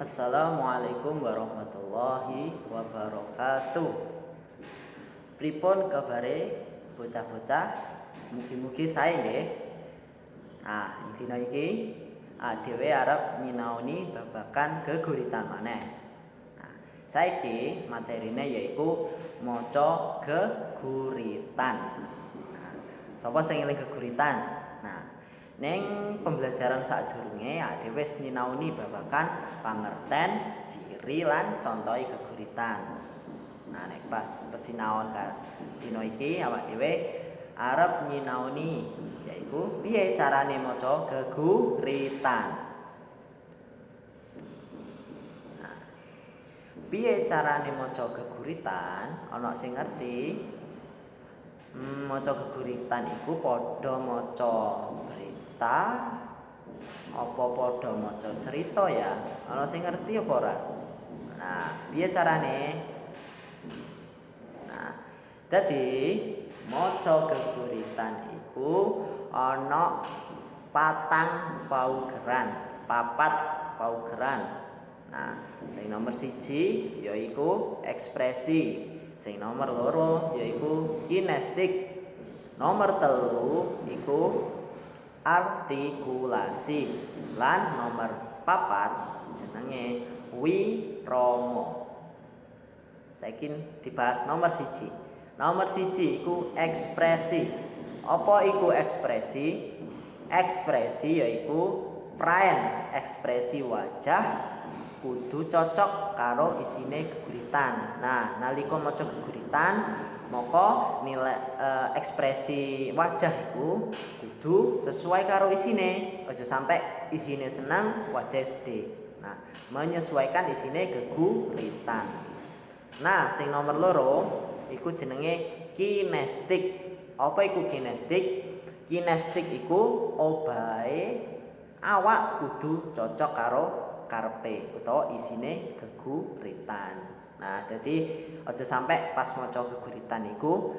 Assalamualaikum warahmatullahi wabarakatuh. Pripun kabare bocah-bocah? Mugi-mugi sae nggih. Dina iki dhewe arep nyinaoni babagan geguritan maneh. Saiki materine yaiku maca geguritan. Sapa sing eling geguritan? Neng pembelajaran sadurunge dhewe wis nyinaoni babagan pangerten, ciri lan contohi geguritan. Nek pas pesinaon dina iki awak dhewe arep nyinaoni yaiku piye carane maca geguritan. Piye carane maca geguritan? Ana sing ngerti? Maca geguritan iku padha maca berita apa padha maca cerita ya? Ana sing ngerti apa ora? Piye carane? Dadi maca geguritan iku ana papat paugeran. Sing nomor 1 yaiku ekspresi. Sing nomor 2 yaiku kinestik. Nomor 3 iku artikulasi. Lan nomor 4 jenenge wirama. Saiki dibahas nomor 1. Nomor 1 iku ekspresi. Apa iku ekspresi? Ekspresi yaiku praen, ekspresi wajah kudu cocok karo isine geguritan. Nalika maca geguritan, maka nilai ekspresi wajah iku kudu sesuai karo isine. Aja sampai isine senang, wajah sedih. Menyesuaikan isine geguritan. Sing nomor 2 iku jenenge kinestik. Apa iku kinestik? Kinestik iku obahe awak kudu cocok karo karepe utawa isine geguritan. Jadi aja sampai pas maca geguritan iku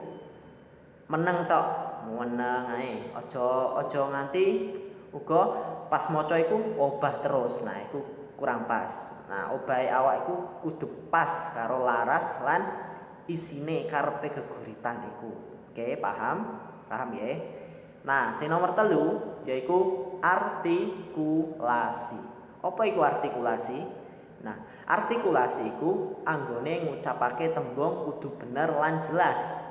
meneng tok, meneng ae. Aja nganti uga pas maca iku obah terus. Iku kurang pas. Obahe awak iku kudu pas karo laras lan isine karepe geguritan iku. Oke, paham? Paham ya? Sing nomor 3 yaiku artikulasi. Apa iku artikulasi? Artikulasi iku anggone ngucapake tembung kudu bener lan jelas.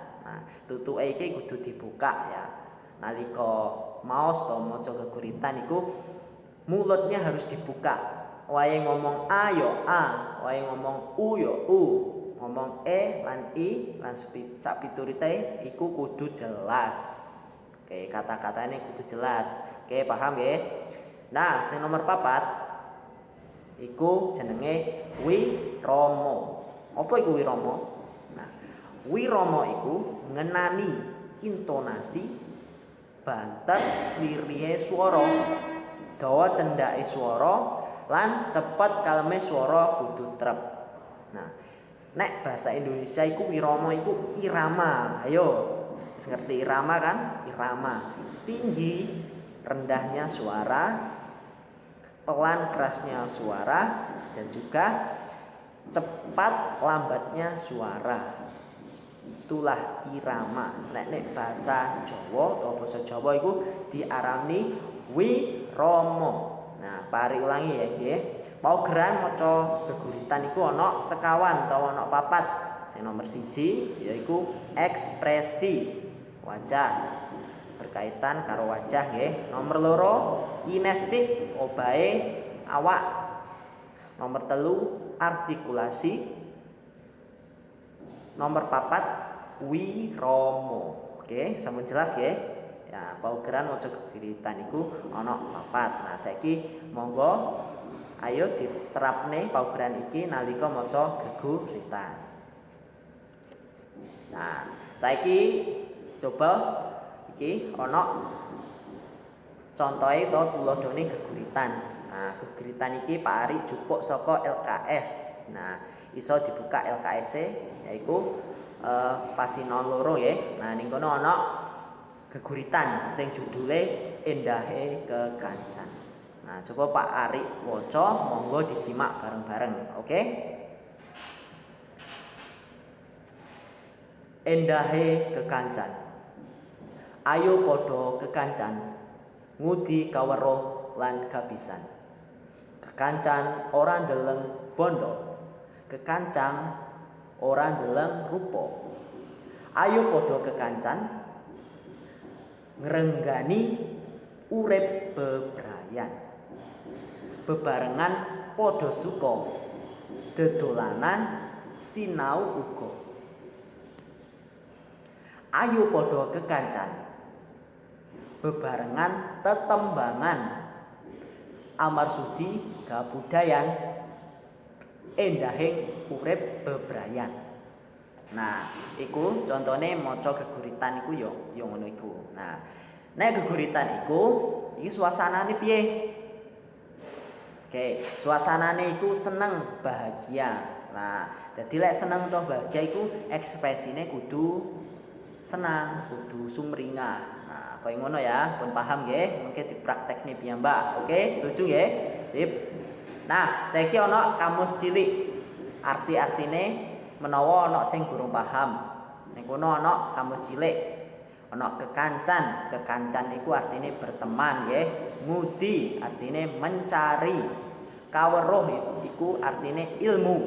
Tutuke iki kudu dibuka ya. Nalika maos to maca geguritan iku mulutnya harus dibuka. Wae ngomong a yo a, wae ngomong u yo u, ngomong e lan i lan sak piturute iku kudu jelas. Oke, kata-katane kudu jelas. Oke, paham ya? Sing nomor 4 iku jenenge wirama. Apa iku wirama? Wirama iku ngenani intonasi, banter lirihe swara, dawa cendhake swara lan cepet kaleme swara kudu trep. Nek bahasa Indonesia iku wirama iku irama. Ayo, wis ngerti irama kan? Irama. Tinggi rendahnya suara, pelan kerasnya suara, dan juga cepat lambatnya suara. Itulah irama. Nek bahasa Jawa atau basa Jawa iku diarani wirama. Pari ulangi ya nggih. Paugeran maca geguritan iku ana sekawan utawa ana 4. Sing nomor 1 yaiku ekspresi wajah. Berkaitan karo wajah nggih. Nomor 2 kinestik, obahe awak. Nomor 3 artikulasi. Nomor 4 wirama. Oke, sampun jelas nggih? Ya, paugeran maca geguritan iku ana 4. Saiki monggo ayo diterapne paugeran iki nalika maca geguritan. Saiki coba iki ana contohe to tuladhane geguritan. Geguritan iki Pak Ari jupuk saka LKS. Iso dibuka LKS-e yaiku Pasinon loro ya. Ning kono ana geguritan sing judule Endahe Kekancan. Nah, coba Pak Ari waca, monggo disimak bareng-bareng. Oke? Endahe kekancan. Ayo podo kekancan, ngudi kaweruh lan kapisan. Kekancan ora ndeleng bondo, kekancan ora ndeleng rupa. Ayo podo kekancan, ngrenggani urip bebrayan. Bebarengan podo suka, dedolanan sinau uga. Ayo podo kekancan, bebarengan tetembangan, amarsudi kabudayan, endahing urip bebrayan. Nah, iku contone maca geguritan iku yo ngono iku. Nah, nek geguritan iku iki suasanane piye? Oke, suasanane iku seneng, bahagia. Nah, dadi lek seneng atau bahagia iku ekspresine kudu senang, kudu sumringah. Nah, kaya ngono ya, pun paham nggih? Mungkin dipraktekne piyambak. Oke, setuju nggih? Sip. Nah, saiki ana kamus cilik. Arti-artine menawa ana sing durung paham. Ning kono ana kamus cilik. Ana kekancan. Kekancan iku artine berteman nggih. Ngudi artine mencari. Kaweruh iku artine ilmu.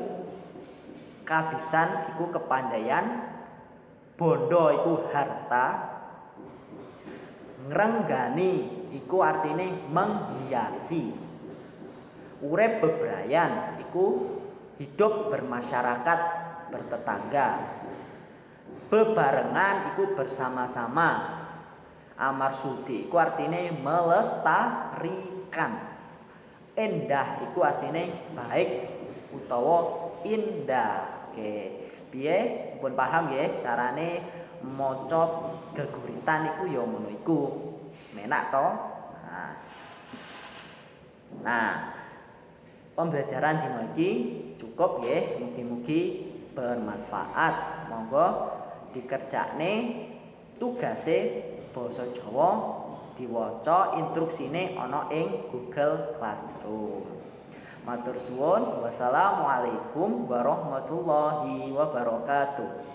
Kabisan iku kepandaian. Bondo iku harta. Ngrenggani iku artine menghiasi. Urip bebrayan iku hidup bermasyarakat, bertetangga. Bebarengan iku bersama-sama. Amarsudi iku artine melestarikan. Endah iku artine baik utawa indah. Oke, piye? Pun paham nggih carane maca geguritan iku ya ngono iku. Menak to? Nah, pembelajaran dina iki cukup nggih, mugi-mugi bermanfaat. Monggo dikerjakne tugase basa Jawa diwaca instruksine ana ing Google Classroom. Matur suwun, wassalamualaikum warahmatullahi wabarakatuh.